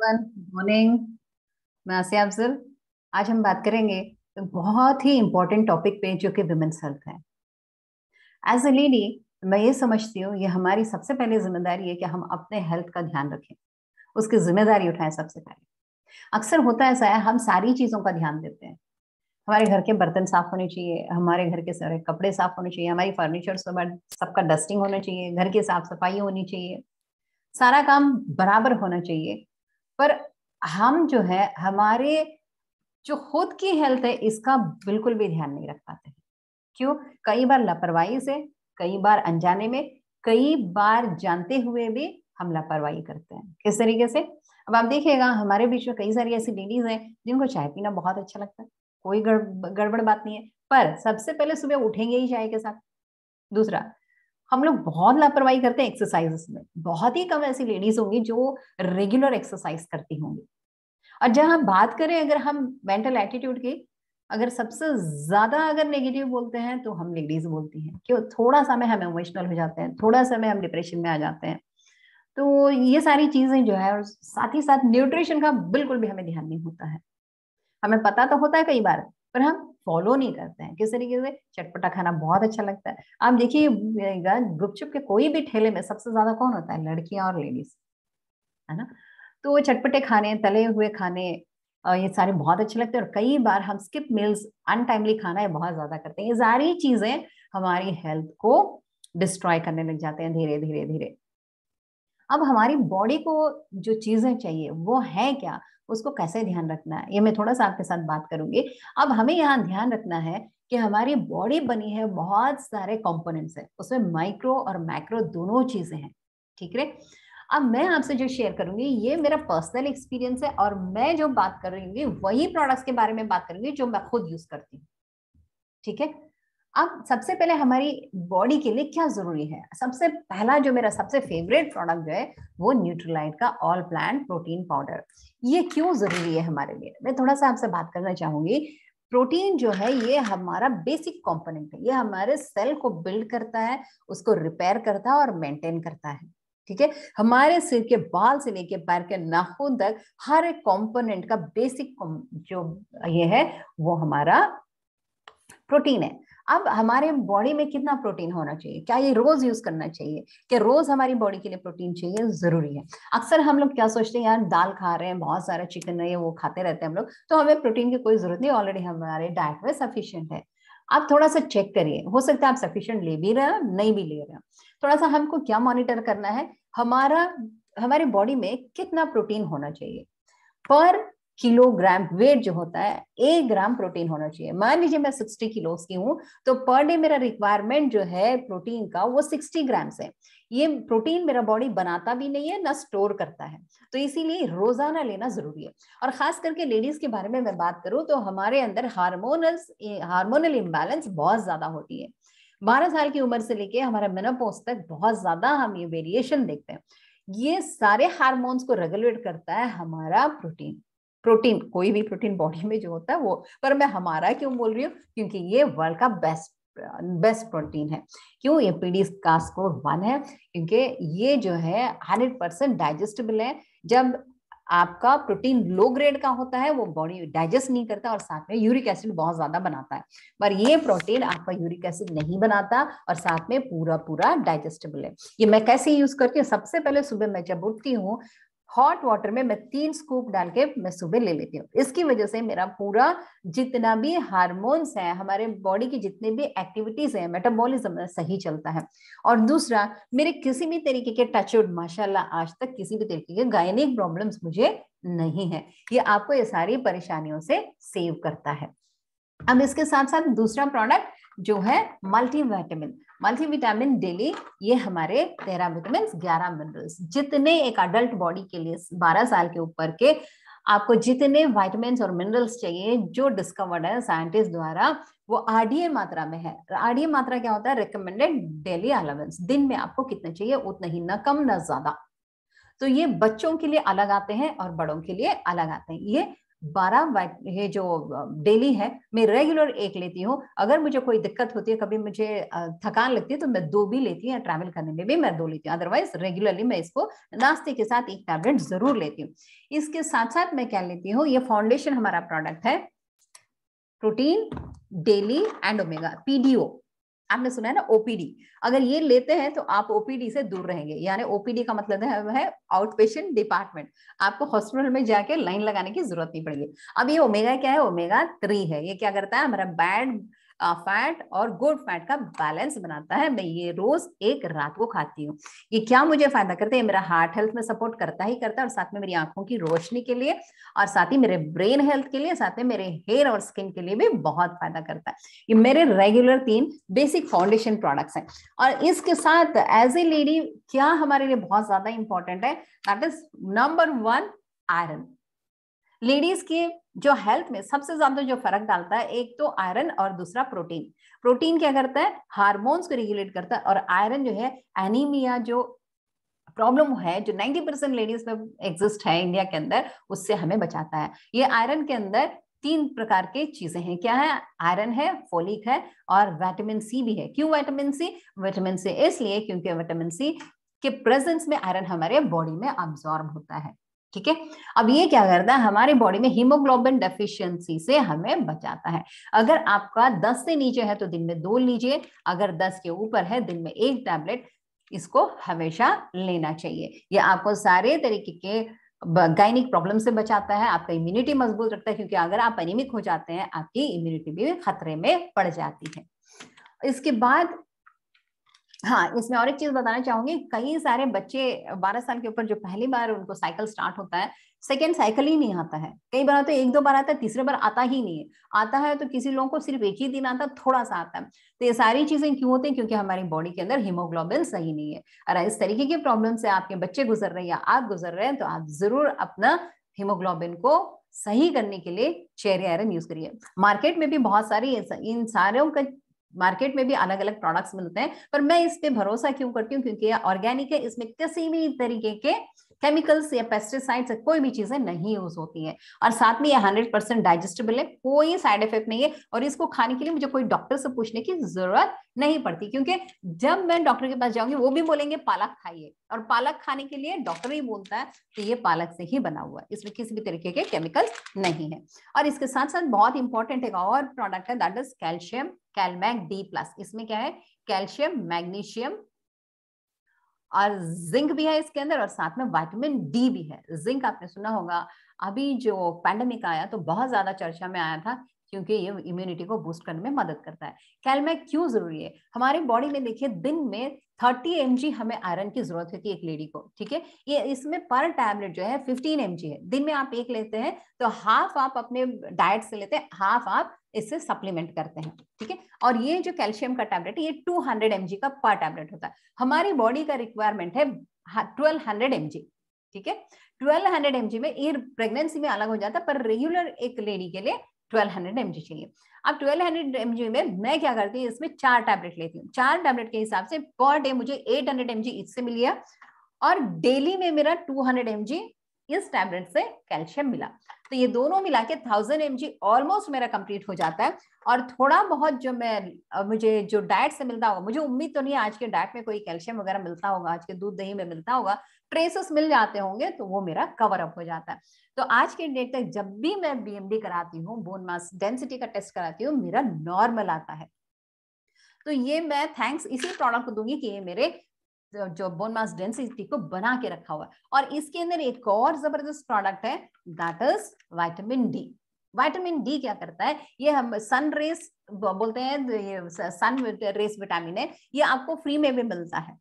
Everyone, morning. मैं आसिया अफजल। आज हम बात करेंगे बहुत ही इम्पोर्टेंट टॉपिक पे जो कि विमेंस हेल्थ है। एज ए लेडी मैं ये समझती हूँ ये हमारी सबसे पहले जिम्मेदारी है कि हम अपने हेल्थ का ध्यान रखें, उसकी जिम्मेदारी उठाएं सबसे पहले। अक्सर होता ऐसा है, हम सारी चीजों का ध्यान देते हैं। हमारे घर के बर्तन साफ होने चाहिए, हमारे घर के सारे कपड़े साफ होने चाहिए, हमारी फर्नीचर सबका डस्टिंग होना चाहिए, घर की साफ सफाई होनी चाहिए, सारा काम बराबर होना चाहिए। पर हम जो है हमारे जो खुद की हेल्थ है इसका बिल्कुल भी ध्यान नहीं रख पाते हैं। क्यों? कई बार लापरवाही से, कई बार अनजाने में, कई बार जानते हुए भी हम लापरवाही करते हैं। किस तरीके से? अब आप देखिएगा हमारे बीच में कई सारी ऐसी लेडीज हैं जिनको चाय पीना बहुत अच्छा लगता है, कोई गड़बड़ बात नहीं है, पर सबसे पहले सुबह उठेंगे ही चाय के साथ। दूसरा, हम लोग बहुत लापरवाही करते हैं एक्सरसाइजेस में। बहुत ही कम ऐसी लेडीज होंगी जो रेगुलर एक्सरसाइज करती होंगी। और जब हम बात करें अगर हम मेंटल एटीट्यूड की, अगर सबसे ज्यादा अगर नेगेटिव बोलते हैं तो हम लेडीज बोलती हैं। क्यों? थोड़ा सा में हम इमोशनल हो जाते हैं, थोड़ा सा में हम डिप्रेशन में आ जाते हैं। तो ये सारी चीजें जो है, और साथ ही साथ न्यूट्रिशन का बिल्कुल भी हमें ध्यान नहीं होता है। हमें पता तो होता है कई बार, पर हम फॉलो नहीं करते हैं। किस तरीके से? चटपटा खाना बहुत अच्छा लगता है। आप देखिए गुपचुप के कोई भी ठेले में सबसे ज्यादा कौन होता है? लड़कियां और लेडीज, है ना। तो वो चटपटे खाने, तले हुए खाने, ये सारे बहुत अच्छे लगते हैं। और कई बार हम स्किप मील्स, अनटाइमली खाना ये बहुत ज्यादा करते हैं। ये सारी चीजें हमारी हेल्थ को डिस्ट्रॉय करने लग जाते हैं धीरे धीरे धीरे। अब हमारी बॉडी को जो चीजें चाहिए वो है क्या, उसको कैसे ध्यान रखना है, ये मैं थोड़ा सा आपके साथ बात करूंगी। अब हमें यहाँ ध्यान रखना है कि हमारी बॉडी बनी है बहुत सारे कंपोनेंट्स है, उसमें माइक्रो और मैक्रो दोनों चीजें हैं। ठीक है। अब मैं आपसे जो शेयर करूंगी ये मेरा पर्सनल एक्सपीरियंस है, और मैं जो बात कर रही हूँ वही प्रोडक्ट्स के बारे में बात करूंगी जो मैं खुद यूज करती हूँ। ठीक है। अब सबसे पहले हमारी बॉडी के लिए क्या जरूरी है? सबसे पहला जो मेरा सबसे फेवरेट प्रोडक्ट जो है वो न्यूट्रीलाइट का ऑल प्लांट प्रोटीन पाउडर। ये क्यों जरूरी है हमारे लिए, मैं थोड़ा सा आपसे बात करना चाहूंगी। प्रोटीन जो है ये हमारा बेसिक कंपोनेंट है, ये हमारे सेल को बिल्ड करता है, उसको रिपेयर करता है और मेंटेन करता है। ठीक है। हमारे सिर के बाल से लेके पैर के नाखून तक हर एक कंपोनेंट का बेसिक जो ये है वो हमारा प्रोटीन है। अब हमारे बॉडी में कितना प्रोटीन होना चाहिए? क्या ये रोज यूज करना चाहिए? क्या रोज हमारी बॉडी के लिए प्रोटीन चाहिए? जरूरी है। अक्सर हम लोग क्या सोचते हैं, यार दाल खा रहे हैं, बहुत सारा चिकन है, वो खाते रहते हैं हम लोग, तो हमें प्रोटीन की कोई जरूरत नहीं, ऑलरेडी हमारे डाइट में सफिशियंट है। आप थोड़ा सा चेक करिए, हो सकता है आप सफिशियंट ले भी रहे हो, नहीं भी ले रहे हो। थोड़ा सा हमको क्या मॉनिटर करना है, हमारा हमारी बॉडी में कितना प्रोटीन होना चाहिए पर किलोग्राम वेट जो होता है, 1 ग्राम प्रोटीन होना चाहिए। मान लीजिए मैं 60 किलो की हूं, तो पर डे मेरा रिक्वायरमेंट जो है प्रोटीन का वो 60 ग्राम्स है। ये प्रोटीन मेरा बॉडी बनाता भी नहीं है ना स्टोर करता है, तो इसीलिए रोजाना लेना जरूरी है। और खास करके लेडीज के बारे में मैं बात करूं तो हमारे अंदर हार्मोनल इम्बैलेंस बहुत ज्यादा होती है। 12 साल की उम्र से लेके हमारा मेनोपॉज तक बहुत ज्यादा हम ये वेरिएशन देखते हैं। ये सारे हार्मोन्स को रेगुलेट करता है हमारा प्रोटीन। प्रोटीन, कोई भी प्रोटीन बॉडी में जो होता है वो, पर मैं हमारा क्यों बोल रही हूँ? क्योंकि ये वर्ल्ड का बेस्ट बेस्ट प्रोटीन है। क्यों? ये पीडी का स्कोर 1 है, क्योंकि ये जो है 100% डाइजेस्टेबल है। जब आपका प्रोटीन लो ग्रेड का होता है वो बॉडी डाइजेस्ट नहीं करता, और साथ में यूरिक एसिड बहुत ज्यादा बनाता है। पर ये प्रोटीन आपका यूरिक एसिड नहीं बनाता, और साथ में पूरा पूरा डाइजेस्टेबल है। ये मैं कैसे यूज करती हूँ? सबसे पहले सुबह मैं जब उठती हूँ, हॉट वाटर में मैं 3 स्कूप डाल के मैं सुबह ले लेती हूँ। इसकी वजह से मेरा पूरा जितना भी हार्मोन्स है, हमारे बॉडी की जितने भी एक्टिविटीज है, मेटाबॉलिज्म सही चलता है। और दूसरा, मेरे किसी भी तरीके के टचवुड माशाल्लाह आज तक किसी भी तरीके के गायनिक प्रॉब्लम्स मुझे नहीं है। ये आपको ये सारी परेशानियों से सेव करता है। अब इसके साथ साथ दूसरा प्रोडक्ट जो है मल्टीविटामिन डेली। ये हमारे 13 विटामिन 11 मिनरल्स, जितने एक अडल्ट बॉडी के लिए 12 साल के ऊपर के आपको जितने विटामिन और मिनरल्स चाहिए जो डिस्कवर्ड है साइंटिस्ट द्वारा, वो आरडीए मात्रा में है। आरडीए मात्रा क्या होता है? Recommended daily allowance. दिन में आपको कितना चाहिए उतना ही, ना कम ना ज्यादा। तो ये बच्चों के लिए अलग आते हैं और बड़ों के लिए अलग आते हैं। ये 12 ये जो डेली है मैं रेगुलर एक लेती हूँ। अगर मुझे कोई दिक्कत होती है, कभी मुझे थकान लगती है, तो मैं 2 भी लेती हूँ, या ट्रैवल करने में भी मैं 2 लेती हूँ। अदरवाइज रेगुलरली मैं इसको नाश्ते के साथ एक टैबलेट जरूर लेती हूँ। इसके साथ साथ मैं क्या लेती हूँ, ये फाउंडेशन हमारा प्रोडक्ट है, protein daily and omega, PDO. आपने सुना है ना, ओपीडी। अगर ये लेते हैं तो आप ओपीडी से दूर रहेंगे। यानी ओपीडी का मतलब है आउट पेशेंट डिपार्टमेंट। आपको हॉस्पिटल में जाके लाइन लगाने की जरूरत नहीं पड़ेगी। अब ये ओमेगा क्या है, ओमेगा 3 है। ये क्या करता है, हमारा बैड फैट और गुड फैट का बैलेंस बनाता है। मैं ये रोज एक रात को खाती हूँ। ये क्या मुझे फायदा करता है, मेरा हार्ट हेल्थ में सपोर्ट करता ही करता है, और साथ में मेरी आंखों की रोशनी के लिए, और साथ ही मेरे ब्रेन हेल्थ के लिए, साथ में मेरे हेयर और स्किन के लिए भी बहुत फायदा करता है। ये मेरे रेगुलर 3 बेसिक फाउंडेशन प्रोडक्ट्स हैं। और इसके साथ एज ए लेडी क्या हमारे लिए बहुत ज्यादा इंपॉर्टेंट है, that is number 1 iron. Ladies के जो हेल्थ में सबसे ज्यादा जो फर्क डालता है, एक तो आयरन और दूसरा प्रोटीन। प्रोटीन क्या करता है, हार्मोन्स को रेगुलेट करता है, और आयरन जो है एनीमिया जो प्रॉब्लम है जो 90% लेडीज में एग्जिस्ट है इंडिया के अंदर, उससे हमें बचाता है। ये आयरन के अंदर 3 प्रकार के चीजें हैं। क्या है, आयरन है, फोलिक है, और विटामिन सी भी है। क्यों विटामिन सी? विटामिन सी इसलिए क्योंकि विटामिन सी के प्रेजेंस में आयरन हमारे बॉडी में अब्सॉर्ब होता है। ठीक है। अब ये क्या करता है, हमारी बॉडी में हीमोग्लोबिन डेफिशिएंसी से हमें बचाता है। अगर आपका 10 से नीचे है तो दिन में 2 लीजिए, अगर 10 के ऊपर है दिन में 1 टैबलेट इसको हमेशा लेना चाहिए। ये आपको सारे तरीके के गायनिक प्रॉब्लम से बचाता है, आपका इम्यूनिटी मजबूत रखता है, क्योंकि अगर आप एनीमिक हो जाते हैं आपकी इम्यूनिटी भी खतरे में पड़ जाती है। इसके बाद हाँ, इसमें और एक चीज बताना चाहूंगी, कई सारे बच्चे 12 साल के ऊपर जो पहली बार उनको साइकिल स्टार्ट होता है, सेकेंड साइकिल ही नहीं आता है। कई बार तो 1-2 बार आता है, तीसरे बार आता ही नहीं है। आता है तो किसी लोगों को सिर्फ एक ही दिन आता है, थोड़ा सा आता है। तो ये सारी चीजें क्यों होती है, क्योंकि हमारी बॉडी के अंदर हीमोग्लोबिन सही नहीं है। और इस तरीके की प्रॉब्लम से आपके बच्चे गुजर रहे हैं या आप गुजर रहे हैं, तो आप जरूर अपना हीमोग्लोबिन को सही करने के लिए चेरी आयरन यूज करिए। मार्केट में भी बहुत सारी इन सारों का मार्केट में भी अलग अलग प्रोडक्ट्स मिलते हैं, पर मैं इस पे भरोसा क्यों करती हूँ, क्योंकि ये ऑर्गेनिक है, इसमें किसी भी तरीके के केमिकल्स या पेस्टिसाइड्स कोई भी चीजें नहीं यूज होती है। और साथ में ये 100% डाइजेस्टेबल है, कोई साइड इफेक्ट नहीं है, और इसको खाने के लिए मुझे कोई डॉक्टर से पूछने की जरूरत नहीं पड़ती। क्योंकि जब मैं डॉक्टर के पास जाऊंगी वो भी बोलेंगे पालक खाइए, और पालक खाने के लिए डॉक्टर ही बोलता है तो ये पालक से ही बना हुआ है, इसमें किसी भी तरीके के केमिकल्स नहीं है। और इसके साथ साथ बहुत इंपॉर्टेंट एक और प्रोडक्ट है, that is calcium कैलमैग D plus. इसमें क्या है, कैल्शियम, मैग्नीशियम और जिंक भी है इसके अंदर, और साथ में विटामिन डी भी है। जिंक आपने सुना होगा, अभी जो पैंडेमिक आया तो बहुत ज्यादा चर्चा में आया था, क्योंकि ये इम्यूनिटी को बूस्ट करने में मदद करता है। कैलमैग क्यों जरूरी है, हमारी बॉडी में देखिए दिन में 30 mg हमें आयरन की जरूरत होती है एक लेडी को। ठीक है, ये इसमें पर टैबलेट जो है 15 mg है। दिन में आप एक लेते हैं तो हाफ आप अपने डाइट से लेते हैं, हाफ आप इससे सप्लीमेंट करते हैं। ठीक है, और ये जो कैल्शियम का टैबलेट है ये 200 mg का पर टैबलेट होता है। हमारी बॉडी का रिक्वायरमेंट है 1200 mg। ठीक है, 1200 mg में ये प्रेगनेंसी में अलग हो जाता है, पर रेगुलर एक लेडी के लिए 1200 mg चाहिए। अब 1200 mg में मैं क्या करती हूँ, इसमें 4 टैबलेट लेती हूँ। 4 टैबलेट के हिसाब से पर डे मुझे 800 mg इससे मिल गया, और डेली में मेरा 200 mg इस टैबलेट से कैल्शियम मिला। तो ये दोनों मिला के 1000 mg ऑलमोस्ट मेरा कंप्लीट हो जाता है। और थोड़ा बहुत जो मैं मुझे जो डाइट से मिलता होगा, मुझे उम्मीद तो नहीं है आज के डाइट में कोई कैल्शियम वगैरह मिलता होगा, आज के दूध दही में मिलता होगा, ट्रेसेस मिल जाते होंगे, तो वो मेरा कवर अप हो जाता है। तो आज के डेट तक जब भी मैं बीएमडी कराती हूँ, बोन मास डेंसिटी का टेस्ट कराती हूँ, मेरा नॉर्मल आता है। तो ये मैं थैंक्स इसी प्रोडक्ट को दूंगी कि ये मेरे जो बोन मास डेंसिटी को बना के रखा हुआ है। और इसके अंदर एक और जबरदस्त प्रोडक्ट है, that is vitamin D. Vitamin D क्या करता है, ये हम सन रेस बोलते हैं, ये सन रेस विटामिन है, ये आपको फ्री में भी मिलता है।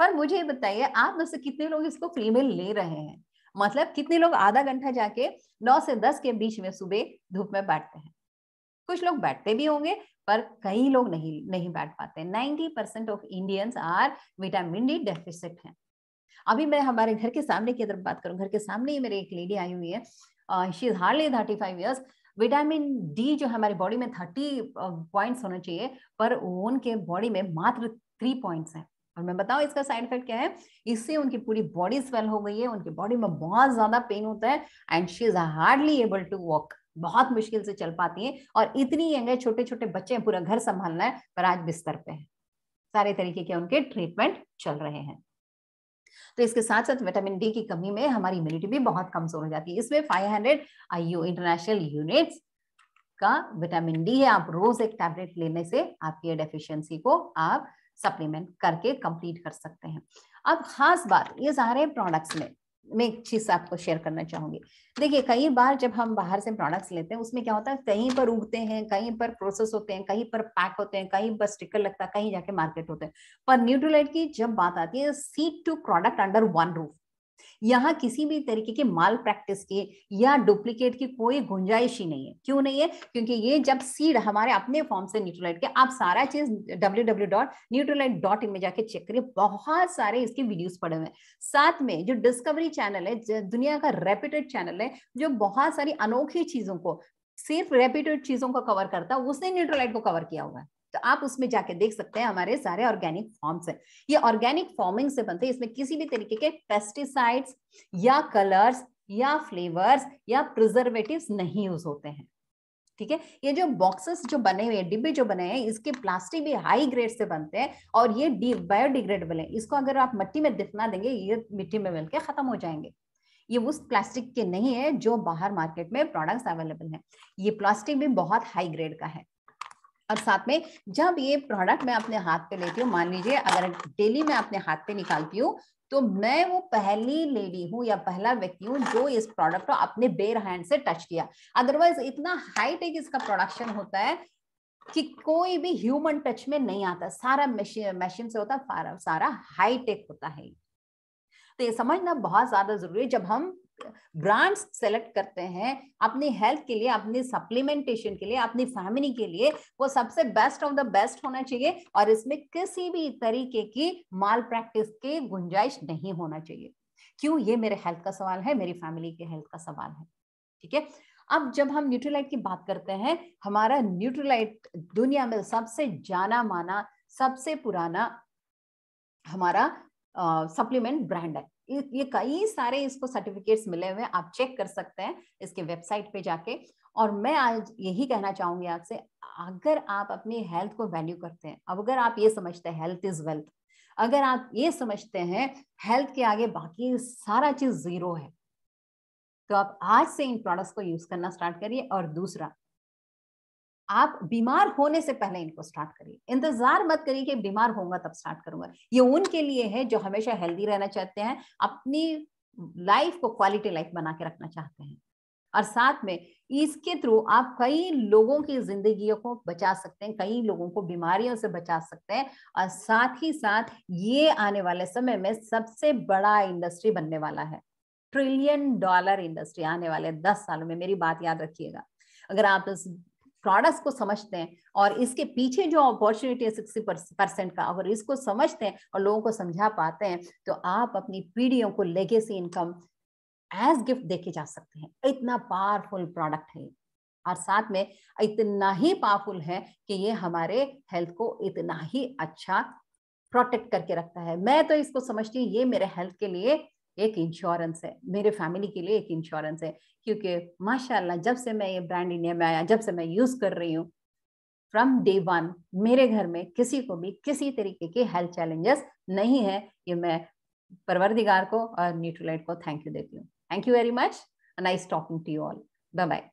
पर मुझे बताइए आप में से कितने लोग इसको फ्री में ले रहे हैं, मतलब कितने लोग आधा घंटा जाके 9 से 10 के बीच में सुबह धूप में बैठते हैं। कुछ लोग बैठते भी होंगे, पर कई लोग नहीं बैठ पाते। 90% of Indians are vitamin D deficit हैं। अभी मैं हमारे घर के सामने की तरफ बात करूं, घर के सामने ही मेरी एक लेडी आई हुई है, she is hardly 35 years. Vitamin D जो हमारी बॉडी में 30 पॉइंट्स होना चाहिए, पर उनके बॉडी में मात्र 3 पॉइंट्स हैं। और मैं बताऊं इसका साइड इफेक्ट क्या है, इससे उनकी पूरी बॉडी स्वेल हो गई है, उनकी बॉडी में बहुत ज्यादा पेन होता है and she is hardly able to walk, बहुत मुश्किल से चल पाती है। और इतनी यंग है, छोटे छोटे बच्चे हैं, पूरा घर संभालना है, पर आज बिस्तर पे है। सारे तरीके के उनके ट्रीटमेंट चल रहे हैं। तो इसके साथ साथ विटामिन डी की कमी में हमारी इम्यूनिटी भी बहुत कमजोर हो जाती है। इसमें 500 IU इंटरनेशनल यूनिट्स का विटामिन डी है। आप रोज एक टैबलेट लेने से आपकी ये डेफिशिएंसी को आप सप्लीमेंट करके कंप्लीट कर सकते हैं। अब खास बात, ये सारे प्रोडक्ट्स में मैं एक चीज आपको शेयर करना चाहूंगी। देखिए, कई बार जब हम बाहर से प्रोडक्ट्स लेते हैं, उसमें क्या होता है, कहीं पर उगते हैं, कहीं पर प्रोसेस होते हैं, कहीं पर पैक होते हैं, कहीं पर स्टिकर लगता है, कहीं जाके मार्केट होते हैं। पर न्यूट्रीलाइट की जब बात आती है, seed to product under one roof, यहाँ किसी भी तरीके की माल प्रैक्टिस की या डुप्लीकेट की कोई गुंजाइश ही नहीं है। क्यों नहीं है? क्योंकि ये जब सीड हमारे अपने फॉर्म से न्यूट्रीलाइट के, आप सारा चीज www.nutralite.in में जाके चेक करिए, बहुत सारे इसके वीडियोस पड़े हुए हैं। साथ में जो डिस्कवरी चैनल है, दुनिया का रेप्यूटेड चैनल है, जो बहुत सारी अनोखी चीजों को, सिर्फ रेप्यूटेड चीजों को कवर करता है, उसने न्यूट्रीलाइट को कवर किया हुआ है। तो आप उसमें जाके देख सकते हैं, हमारे सारे ऑर्गेनिक फॉर्म्स हैं। ये ऑर्गेनिक फार्मिंग से बनते हैं, इसमें किसी भी तरीके के पेस्टिसाइड्स या कलर्स या फ्लेवर्स या प्रिजर्वेटिव्स नहीं यूज होते हैं। ठीक है, ये जो बॉक्सेस जो बने हुए हैं, डिब्बे जो बने हैं, इसके प्लास्टिक भी हाई ग्रेड से बनते हैं और ये बायोडिग्रेडेबल है। इसको अगर आप मिट्टी में दफना देंगे, ये मिट्टी में मिलकर खत्म हो जाएंगे। ये उस प्लास्टिक के नहीं है जो बाहर मार्केट में प्रोडक्ट्स अवेलेबल हैं। ये प्लास्टिक भी बहुत हाई ग्रेड का है। और साथ में जब ये प्रोडक्ट मैं अपने हाथ पे लेती हूँ, मान लीजिए अगर डेली मैं अपने हाथ पे निकालती हूँ, तो मैं वो पहली लेडी हूँ या पहला व्यक्ति हूँ जो इस प्रोडक्ट को अपने बेयर हैंड से टच किया। अदरवाइज इतना हाईटेक इसका प्रोडक्शन होता है कि कोई भी ह्यूमन टच में नहीं आता, सारा मशीन से होता है, सारा हाईटेक होता है। तो ये समझना बहुत ज्यादा जरूरी है। जब हम ब्रांड्स सेलेक्ट करते हैं अपनी हेल्थ के लिए, अपनी सप्लीमेंटेशन के लिए, अपनी फैमिली के लिए, वो सबसे बेस्ट ऑफ द बेस्ट होना चाहिए और इसमें किसी भी तरीके की माल प्रैक्टिस की गुंजाइश नहीं होना चाहिए। क्यों? ये मेरे हेल्थ का सवाल है, मेरी फैमिली के हेल्थ का सवाल है। ठीक है, अब जब हम न्यूट्रीलाइट की बात करते हैं, हमारा न्यूट्रीलाइट दुनिया में सबसे जाना माना, सबसे पुराना हमारा सप्लीमेंट ब्रांड है। ये कई सारे इसको सर्टिफिकेट्स मिले हुए हैं, आप चेक कर सकते हैं इसके वेबसाइट पे जाके। और मैं आज यही कहना चाहूंगी आपसे, अगर आप अपनी हेल्थ को वैल्यू करते हैं, अब अगर आप ये समझते हैं हेल्थ इज वेल्थ, अगर आप ये समझते हैं हेल्थ के आगे बाकी सारा चीज जीरो है, तो आप आज से इन प्रोडक्ट्स को यूज करना स्टार्ट करिए। और दूसरा, आप बीमार होने से पहले इनको स्टार्ट करिए। इंतजार मत करिए कि बीमार होऊंगा तब स्टार्ट करूंगा। ये उनके लिए है जो हमेशा हेल्दी रहना चाहते हैं, अपनी लाइफ को क्वालिटी लाइफ बना के रखना चाहते हैं। और साथ में इसके थ्रू आप कई लोगों की जिंदगियों को बचा सकते हैं, कई लोगों को बीमारियों से बचा सकते हैं। और साथ ही साथ ये आने वाले समय में सबसे बड़ा इंडस्ट्री बनने वाला है, $1 ट्रिलियन इंडस्ट्री आने वाले 10 सालों में। मेरी बात याद रखिएगा। अगर आप इस प्रोडक्ट्स को समझते हैं और इसके पीछे जो अपॉर्चुनिटी है 60% का, अगर इसको समझते हैं और लोगों को समझा पाते हैं, तो आप अपनी पीढ़ियों को लेगेसी इनकम एज गिफ्ट देके जा सकते हैं। इतना पावरफुल प्रोडक्ट है और साथ में इतना ही पावरफुल है कि ये हमारे हेल्थ को इतना ही अच्छा प्रोटेक्ट करके रखता है। मैं तो इसको समझती हूँ ये मेरे हेल्थ के लिए एक इंश्योरेंस है, मेरे फैमिली के लिए एक इंश्योरेंस है। क्योंकि माशाल्लाह जब से मैं ये ब्रांड इंडिया में आया, जब से मैं यूज कर रही हूँ, फ्रॉम डे वन मेरे घर में किसी को भी किसी तरीके के हेल्थ चैलेंजेस नहीं है। ये मैं परवरदिगार को और न्यूट्रीलाइट को थैंक यू देती हूँ। Thank you very much, nice talking to you all. Bye bye.